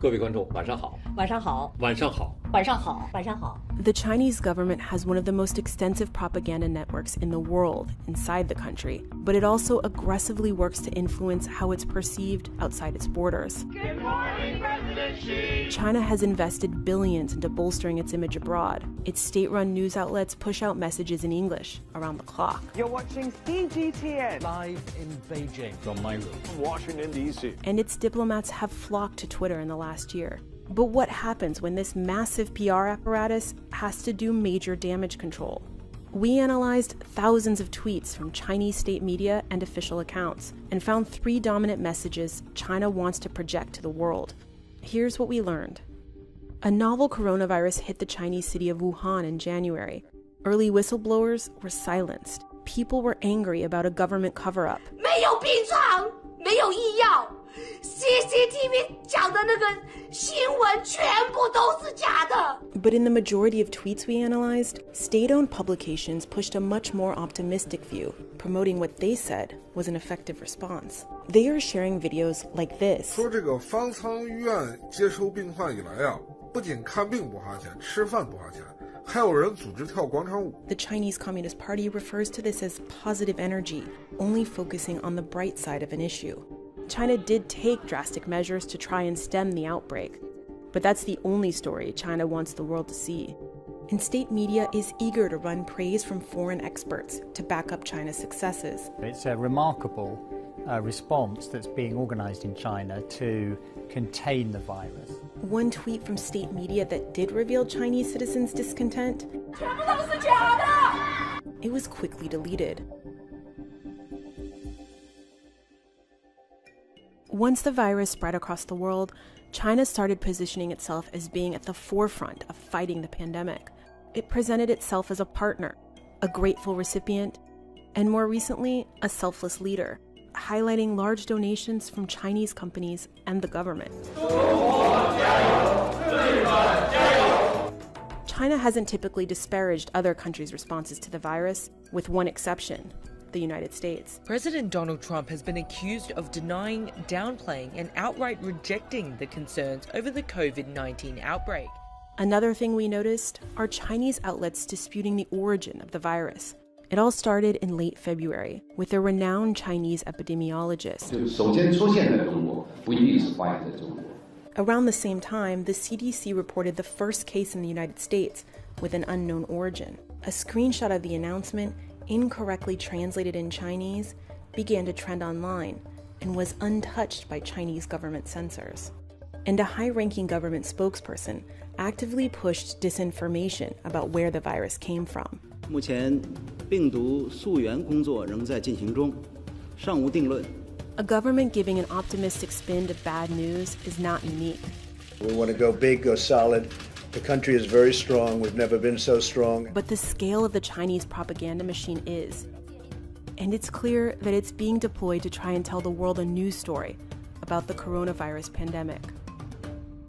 各位观众，晚上好。晚上好。晚上好。晚上好。晚上好。 The Chinese government has one of the most extensive propaganda networks in the world inside the country, but it also aggressively works to influence how it's perceived outside its borders. Good morning, President Xi! China has invested billions into bolstering its image abroad. Its state-run news outlets push out messages in English around the clock. You're watching CGTN. Live in Beijing. From my room. Washington, D.C. And its diplomats have flocked to Twitter in the last year. But what happens when this massive PR apparatus has to do major damage control? We analyzed thousands of tweets from Chinese state media and official accounts and found 3 dominant messages China wants to project to the world. Here's what we learned. A novel coronavirus hit the Chinese city of Wuhan in January. Early whistleblowers were silenced. People were angry about a government cover-up. 没有病床，没有医药。CCTV 讲的那个新闻全部都是假的。 But in the majority of tweets we analyzed, state-owned publications pushed a much more optimistic view, promoting what they said was an effective response. They are sharing videos like this. 说这个方舱医院接收病患以来啊，不仅看病不花钱，吃饭不花钱，还有人组织跳广场舞。 The Chinese Communist Party refers to this as positive energy, only focusing on the bright side of an issue. China did take drastic measures to try and stem the outbreak, but that's the only story China wants the world to see. And state media is eager to run praise from foreign experts to back up China's successes. It's a remarkable response that's being organized in China to contain the virus. One tweet from state media that did reveal Chinese citizens' discontent, 全部都是假的。 it was quickly deleted. Once the virus spread across the world, China started positioning itself as being at the forefront of fighting the pandemic. It presented itself as a partner, a grateful recipient, and more recently, a selfless leader, highlighting large donations from Chinese companies and the government. China hasn't typically disparaged other countries' responses to the virus, with one exception: the United States. President Donald Trump has been accused of denying, downplaying, and outright rejecting the concerns over the COVID-19 outbreak. Another thing we noticed are Chinese outlets disputing the origin of the virus. It all started in late February with a renowned Chinese epidemiologist. Around the same time, the CDC reported the first case in the United States with an unknown origin. A screenshot of the announcement, incorrectly translated in Chinese, began to trend online and was untouched by Chinese government censors. And a high-ranking government spokesperson actively pushed disinformation about where the virus came from. 目前病毒溯源工作仍在进行中，尚无定论。 A government giving an optimistic spin to bad news is not unique. We want to go big, go solid. The country is very strong. We've never been so strong. But the scale of the Chinese propaganda machine is. And it's clear that it's being deployed to try and tell the world a news story about the coronavirus pandemic.